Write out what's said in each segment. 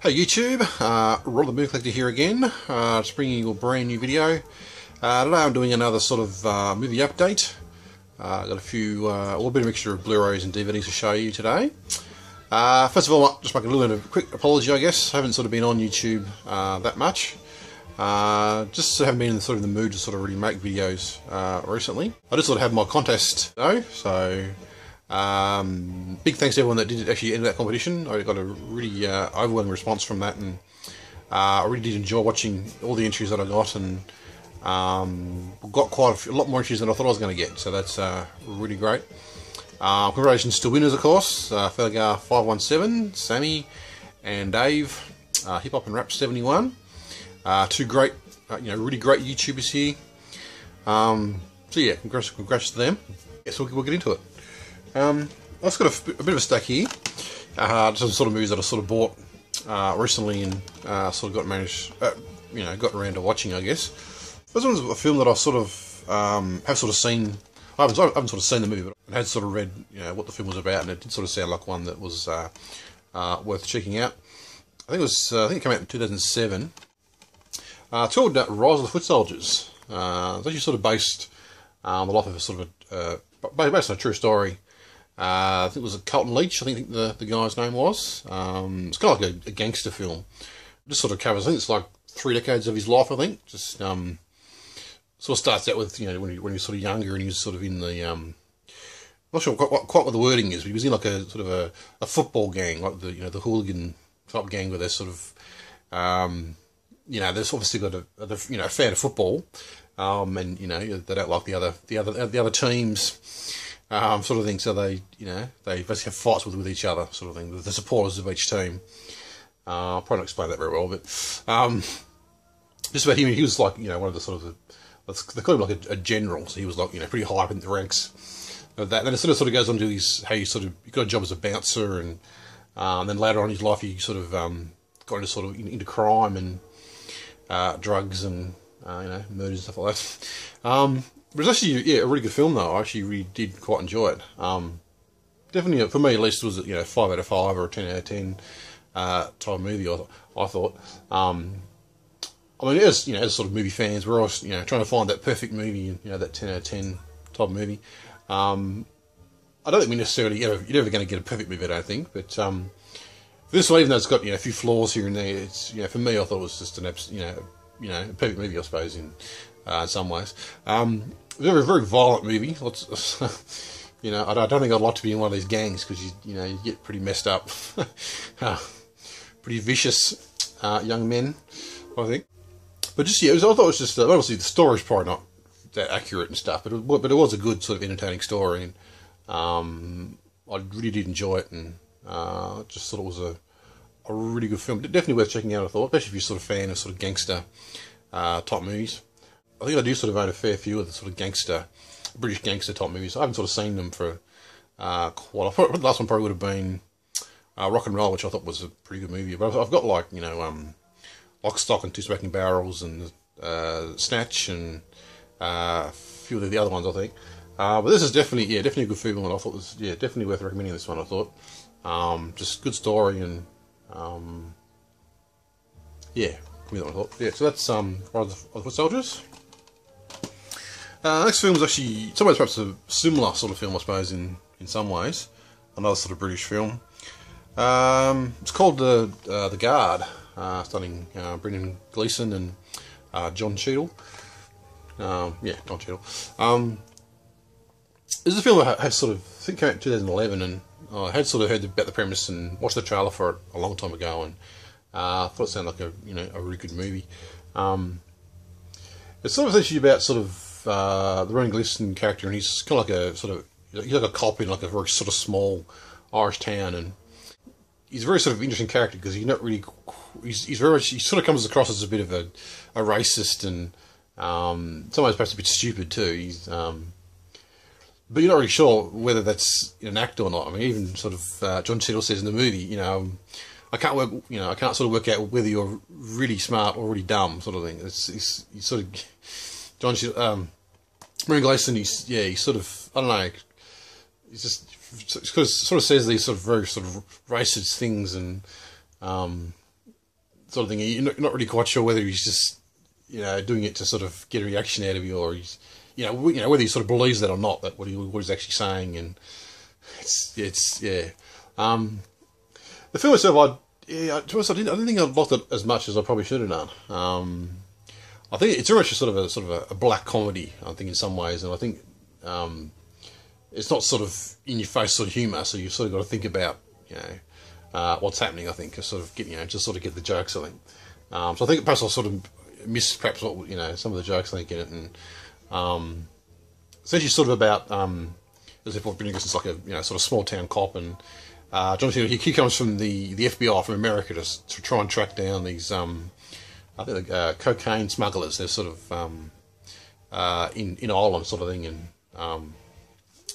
Hey YouTube, Rod the Movie Collector here again, just bringing you a brand new video. Today I'm doing another sort of movie update. Got a few, a little bit of mixture of Blu-rays and DVDs to show you today. First of all, I'll just make a little bit of a quick apology, I guess. I haven't sort of been on YouTube that much. Just haven't been in the mood to sort of really make videos recently. I just sort of had my contest though, so big thanks to everyone that did actually enter that competition. I got a really overwhelming response from that, and I really did enjoy watching all the entries that I got, and got quite a lot more entries than I thought I was going to get, so that's really great. Congratulations to winners, of course, Felgar 517, Sammy and Dave, Hip Hop and Rap 71, two great, really great YouTubers here. So yeah, congrats to them. Yes, we'll get into it. I've just got a bit of a stack here. Some sort of movies that I sort of bought recently and sort of got around to watching, I guess. This one's a film that I sort of have sort of seen. I haven't sort of seen the movie, but I had sort of read what the film was about, and it did sort of sound like one that was worth checking out. I think it came out in 2007. It's called Rise of the Foot Soldiers. It's actually sort of based on the life of a sort of based on a true story. I think it was Carlton Leach, I think the guy's name was. It's kind of like a gangster film. It just sort of covers, I think it's like 3 decades of his life, I think. Just sort of starts out with, when he was sort of younger, and he was sort of in the, I'm not sure quite what the wording is, but he was in like a sort of a football gang, like the hooligan type gang, where they're sort of, they've obviously got a fan of football, and they don't like the other teams. Sort of thing, so they basically have fights with each other, sort of thing, with the supporters of each team. I'll probably not explain that very well, but just about him, he was like, one of the sort of they call him like a general, so he was like, pretty high up in the ranks of that. Then it sort of goes on to how he got a job as a bouncer, and then later on in his life, he sort of got into crime and drugs and murders and stuff like that. It was actually, a really good film though. I actually really did quite enjoy it. Definitely, for me at least, it was 5 out of 5 or a 10 out of 10 type movie, I thought. As sort of movie fans, we're always trying to find that perfect movie, that 10 out of 10 type movie. I don't think we necessarily you're never going to get a perfect movie, I don't think. But for this one, even though it's got a few flaws here and there, it's for me, I thought it was just an a perfect movie, I suppose, in some ways. Very, very violent movie. I don't think I'd like to be in one of these gangs, because you get pretty messed up, pretty vicious young men, I think. But just I thought it was just obviously the story's probably not that accurate and stuff, but it was a good sort of entertaining story, and I really did enjoy it, and just thought it was a really good film. Definitely worth checking out, I thought, especially if you're sort of fan of sort of gangster type movies. I think I do sort of own a fair few of the sort of British gangster type movies. I haven't sort of seen them for quite a while. The last one probably would have been Rock and Roll, which I thought was a pretty good movie. But I've got like, Lock, Stock and Two Smoking Barrels, and Snatch, and a few of the other ones, I think. But this is definitely a good film, and I thought it was definitely worth recommending this one, I thought. Just good story, and so that's Rise of the Foot Soldiers. Next film is actually somewhat perhaps a similar sort of film, I suppose, in some ways. Another sort of British film. It's called The Guard, starring Brendan Gleeson and John Cheadle. John Cheadle. This is a film I had sort of, I think, came out in 2011, and I had sort of heard about the premise and watched the trailer for it a long time ago, and I thought it sounded like a really good movie. It's sort of essentially about sort of the Brendan Gleeson character, and he's kind of like he's like a cop in like a very sort of small Irish town, and he's a very sort of interesting character, because he's not really, he sort of comes across as a bit of a racist, and sometimes perhaps a bit stupid too. He's but you're not really sure whether that's an act or not. I mean, even sort of John Cheadle says in the movie, I can't sort of work out whether you're really smart or really dumb, sort of thing. He's sort of John Cheadle, Brendan Gleeson. He's sort of, I don't know. He's just sort of says these sort of very sort of racist things, and sort of thing. You're not really quite sure whether he's just, doing it to sort of get a reaction out of you, or he's, whether he sort of believes that or not, that what he's actually saying. And it's yeah. The film itself, to be honest, I didn't think I liked it as much as I probably should have done. I think it's very much sort of a black comedy, I think, in some ways, and I think it's not sort of in your face sort of humour, so you've sort of got to think about what's happening. I think to sort of get just sort of get the jokes. I think so. I think perhaps I sort of miss perhaps what some of the jokes I think in it, and essentially sort of about as if what it's like a sort of small town cop, and Jonathan he comes from the FBI from America to try and track down these I think cocaine smugglers. They're sort of in Ireland sort of thing, and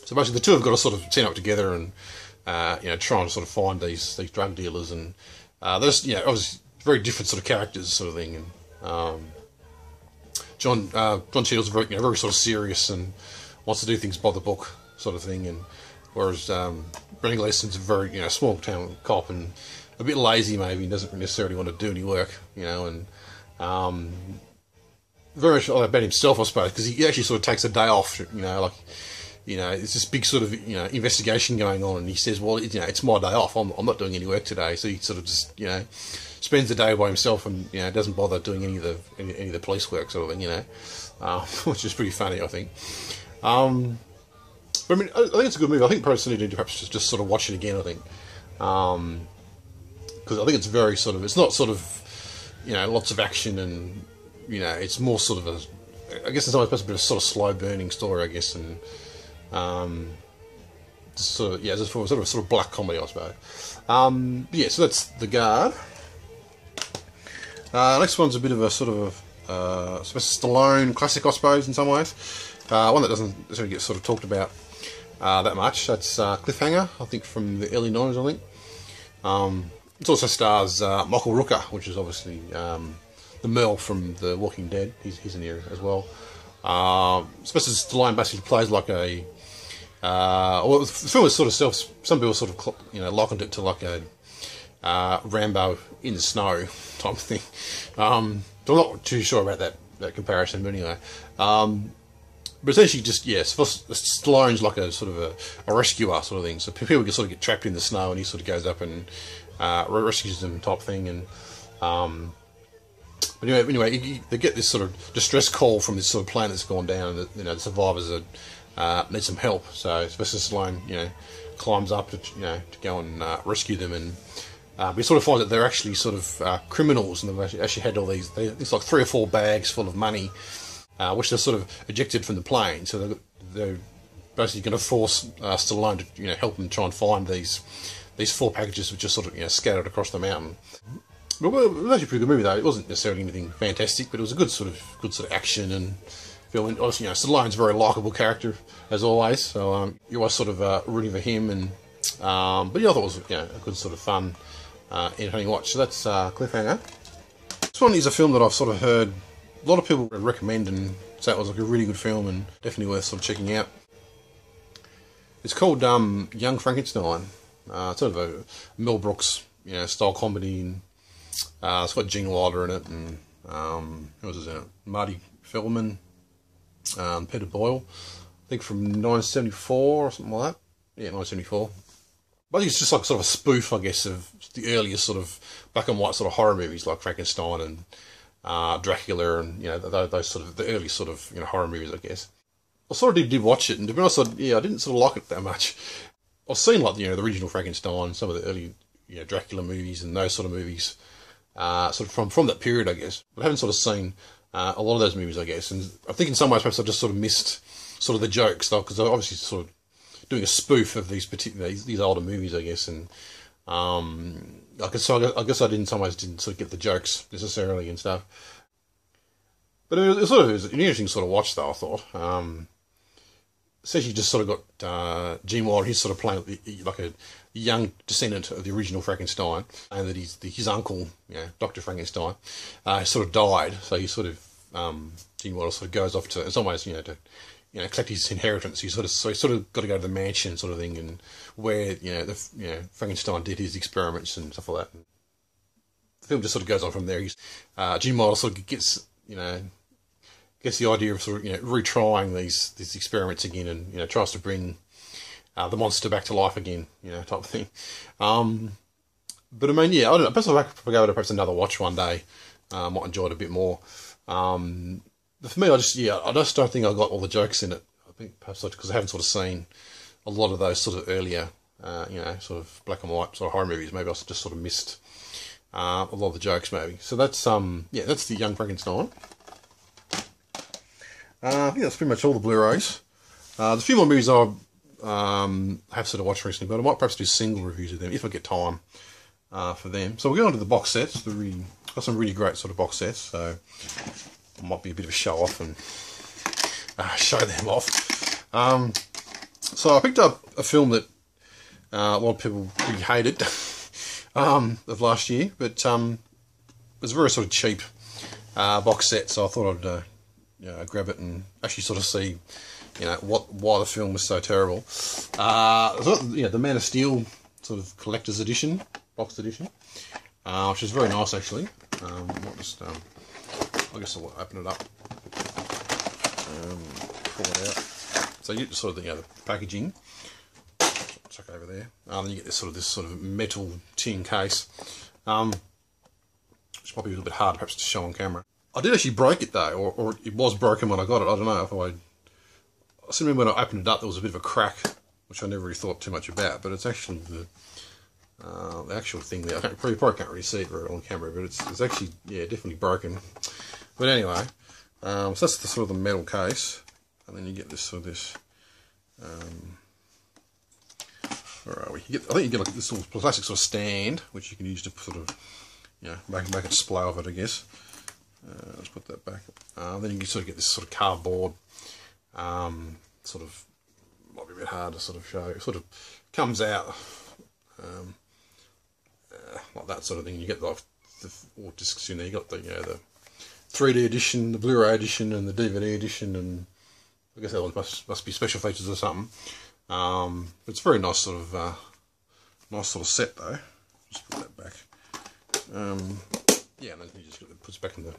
so basically the two have got to sort of team up together and try and sort of find these drug dealers, and there's obviously very different sort of characters sort of thing, and John Cheadle's very very sort of serious and wants to do things by the book sort of thing, and whereas Brendan Gleeson's a very small town cop and a bit lazy maybe, and doesn't necessarily want to do any work, and very much about himself, I suppose, because he actually sort of takes a day off, it's this big sort of investigation going on, and he says, well, it's my day off, I'm not doing any work today, so he sort of just spends the day by himself and doesn't bother doing any of the police work sort of thing, which is pretty funny, I think. But I mean, I think it's a good movie. I think personally need to perhaps just sort of watch it again, I think, because I think it's very sort of, it's not sort of lots of action, and it's more sort of I guess it's always supposed to be a sort of slow burning story, I guess, and sort of just for sort of black comedy, I suppose. So that's The Guard. Next one's a bit of a sort of Stallone classic, I suppose, in some ways. One that doesn't necessarily get sort of talked about that much. That's Cliffhanger, I think, from the early 90s, I think. It also stars Michael Rooker, which is obviously the Merle from The Walking Dead. He's in here as well. Especially Stallone basically plays like a... the film is sort of some people sort of likened it to like a Rambo in the snow type of thing. So I'm not too sure about that comparison, but anyway. But essentially just, Stallone's like a sort of a rescuer sort of thing. So people can sort of get trapped in the snow, and he sort of goes up and rescues them type thing. And but anyway, they get this sort of distress call from this sort of plane that's gone down, and the survivors need some help. So Sylvester Stallone, climbs up to go and rescue them, and we sort of find that they're actually sort of criminals, and they've actually had all these. It's like 3 or 4 bags full of money, which they're sort of ejected from the plane. So they're basically going to force Stallone to help them try and find these 4 packages, which are sort of scattered across the mountain. But it was actually a pretty good movie though. It wasn't necessarily anything fantastic, but it was a good sort of action and film. And obviously, Stallone's a very likeable character as always, so you're always sort of rooting for him. And but I thought it was a good sort of fun, entertaining watch. So that's Cliffhanger. This one is a film that I've sort of heard a lot of people recommend and say it was like a really good film and definitely worth sort of checking out. It's called Young Frankenstein. It's sort of a Mel Brooks style comedy, and it's got Gene Wilder in it, and who was in it? Marty Feldman, Peter Boyle, I think from 1974 or something like that. Yeah, 1974. But I think it's just like sort of a spoof, I guess, of the earliest sort of black and white sort of horror movies like Frankenstein and Dracula, and those sort of the early sort of horror movies, I guess. I sort of did watch it, and to be honest, I didn't sort of like it that much. I've seen like the original Frankenstein, some of the early Dracula movies and those sort of movies, sort of from that period, I guess. But I haven't sort of seen a lot of those movies, I guess. And I think in some ways perhaps I just sort of missed sort of the jokes, though, because they're obviously sort of doing a spoof of these older movies, I guess. And I guess I in some ways didn't sort of get the jokes necessarily and stuff. But it was an interesting sort of watch, though, I thought. Essentially just sort of got Gene Wilder, he's sort of playing like a young descendant of the original Frankenstein, and that his uncle, Dr. Frankenstein, sort of died, so he sort of, Gene Wilder sort of goes off to, in some ways, to collect his inheritance. So he sort of got to go to the mansion sort of thing, and where, Frankenstein did his experiments and stuff like that. film just sort of goes on from there. Gene Wilder sort of gets the idea of sort of retrying these experiments again, and tries to bring the monster back to life again, type of thing. But I mean, yeah, I don't know. Perhaps I'll go to perhaps another watch one day. Might enjoy it a bit more. But for me, I just don't think I got all the jokes in it. I think perhaps because I haven't sort of seen a lot of those sort of earlier, sort of black and white sort of horror movies. Maybe I just sort of missed a lot of the jokes, maybe. So that's that's the Young Frankenstein. I think that's pretty much all the Blu-rays. There's a few more movies I have sort of watched recently, but I might perhaps do single reviews of them if I get time for them. So we'll go on to the box sets. Got some really great sort of box sets, so it might be a bit of a show off and show them off. So I picked up a film that a lot of people really hated of last year, but it was a very sort of cheap box set, so I thought I'd grab it and actually sort of see why the film was so terrible. The Man of Steel sort of collector's edition, box edition, which is very nice actually. I guess I'll open it up, pull it out. So you get sort of the packaging. Chuck over there. Then you get this sort of metal tin case, which might be a little bit hard perhaps to show on camera. I did actually break it though, or it was broken when I got it. I don't know if I still remember when I opened it up there was a bit of a crack, which I never really thought too much about, but it's actually the actual thing there. I probably can't really see it very well on camera, but it's actually, definitely broken. But anyway, so that's the sort of the metal case, and then you get this sort of where are we? I think you get like this little plastic sort of stand, which you can use to sort of, make a display of it, I guess. Let's put that back. Then you sort of get this sort of cardboard, sort of, might be a bit hard to sort of show. It sort of comes out like that sort of thing. You get like all discs in there. You got the the 3D edition, the Blu-ray edition, and the DVD edition, and I guess that one must be special features or something. It's a very nice sort of set though. Just put that back. And then you just puts it back in the.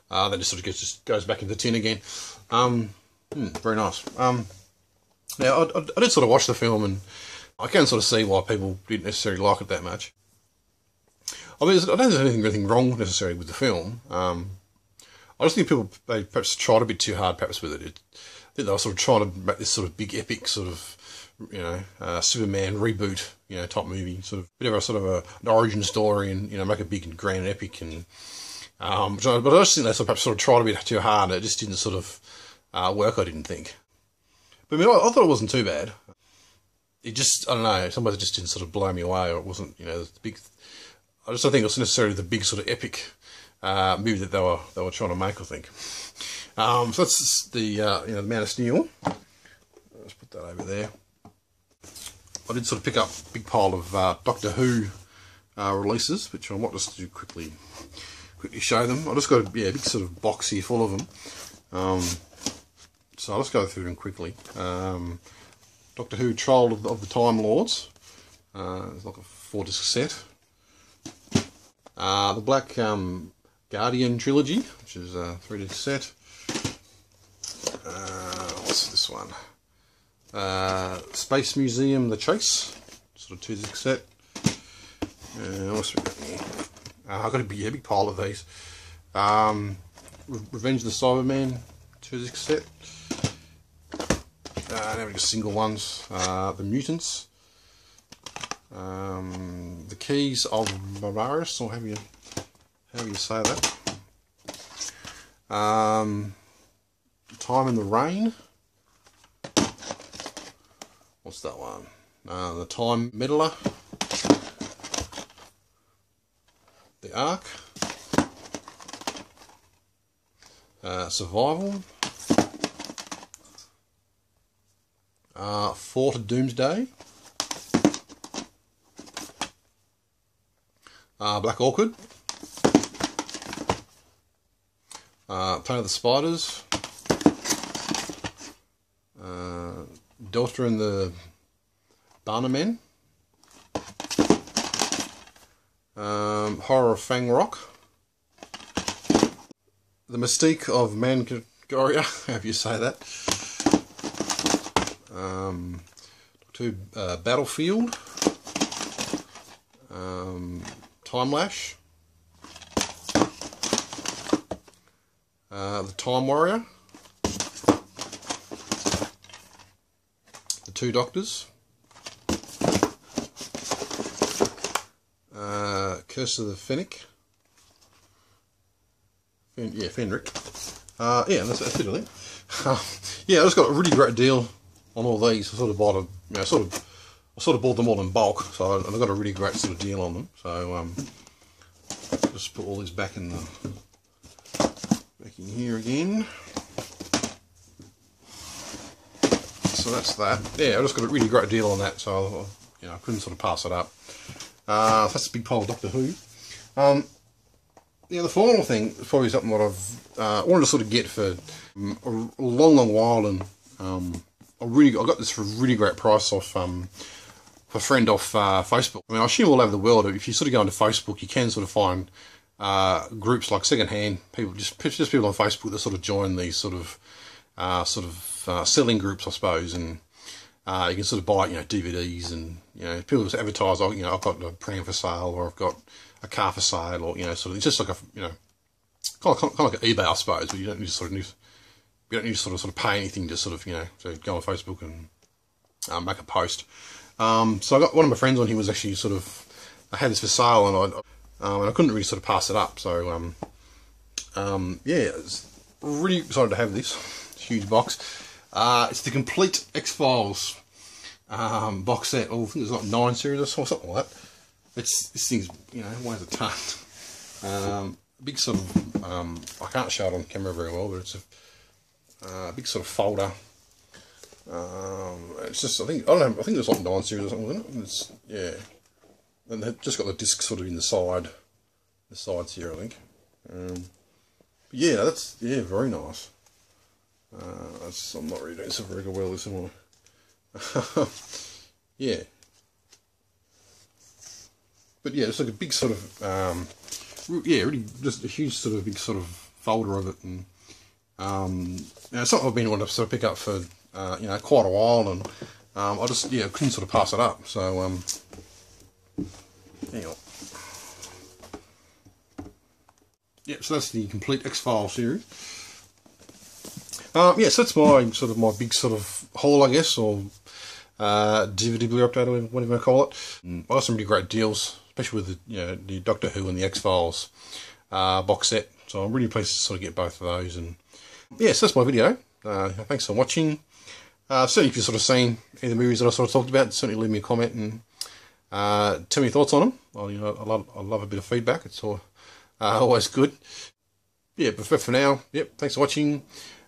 Then it sort of goes back in the tin again. Very nice. Now I did sort of watch the film, and I can sort of see why people didn't necessarily like it that much. I mean, I don't think there's anything wrong necessarily with the film. I just think they perhaps tried a bit too hard perhaps with it. I think they were sort of trying to make this sort of big epic sort of, Superman reboot, type movie, sort of bit of a sort of an origin story, and make a big and grand epic, and but I just think they perhaps sort of tried a bit too hard, and it just didn't sort of work. I didn't think, but I mean, I thought it wasn't too bad. It just, I don't know, somebody just didn't sort of blow me away, or it wasn't, the big. I just don't think it was necessarily the big sort of epic movie that they were trying to make, I think. So that's the the Man of Steel. Let's put that over there. I did sort of pick up a big pile of Doctor Who releases, which I might just do quickly show them. I just got a big sort of box here full of them. So I'll just go through them quickly. Doctor Who Trial of the Time Lords. It's like a 4-disc set. The Black Guardian trilogy, which is a 3-disc set. What's this one? Space Museum The Chase, sort of 2-disc set. What's we got here? I've got a big pile of these. Revenge of the Cyberman 2-disc set. Now we got single ones. The Mutants. The Keys of Mararis, or however you say that. Time in the Rain. What's that one? The Time Meddler. The Ark. Survival. Fort of Doomsday. Black Orchid. Planet of the Spiders. Delta and the Barnamen. Horror of Fang Rock, The Mystique of Mangagoria, however you say that, Battlefield, Time Lash, The Time Warrior, The Two Doctors, Curse of the Fennec, Fenric. Yeah, that's it, I think. Yeah, I just got a really great deal on all these. I sort of bought a, I sort of bought them all in bulk, so I got a really great sort of deal on them. So just put all these back in here again. So that's that. Yeah, I just got a really great deal on that, so I couldn't sort of pass it up. That's a big pile of Doctor Who. Yeah, the final thing is probably something that I've wanted to sort of get for a long while, and I got this for a really great price off a friend off Facebook. I mean, I assume all over the world, if you sort of go into Facebook, you can sort of find groups like secondhand people, just people on Facebook that sort of join these sort of selling groups, I suppose, and you can sort of buy, DVDs, and people just advertise, oh, I've got a pram for sale, or I've got a car for sale, or sort of, it's just like a kind of like an eBay, I suppose, but you don't need to sort of pay anything to sort of to go on Facebook and make a post. So I got one of my friends on. He was actually sort of, I had this for sale, and I couldn't really sort of pass it up. So yeah, it's really excited to have this huge box. It's the complete XFiles box set. Oh, I think there's like 9 series or something like that. This thing's weighs a ton. Big sort of I can't show it on camera very well, but it's a big sort of folder. It's just, I think there's like 9 series or something, isn't it? It's, yeah, and they've just got the disc sort of in the sides here, I think. But yeah, that's very nice. I'm not really doing so very well this morning. Yeah, but yeah, it's like a big sort of really just a huge sort of big sort of folder of it, and it's something I've been wanting to sort of pick up for quite a while, and I just couldn't sort of pass it up. So hang on. Yeah, so that's the complete XFiles series. Yeah, so that's my big sort of haul, I guess, or DVD Blu-ray update, or whatever you want to call it. I got some really great deals, especially with the Doctor Who and the XFiles box set. So I'm really pleased to sort of get both of those. And yeah, so that's my video. Thanks for watching. Certainly, if you've sort of seen any of the movies that I sort of talked about, certainly leave me a comment and tell me your thoughts on them. I love a bit of feedback. It's always good. Yeah, but for now, yep, thanks for watching.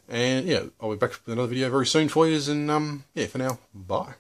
And yeah, I'll be back with another video very soon for you. And yeah, for now, bye.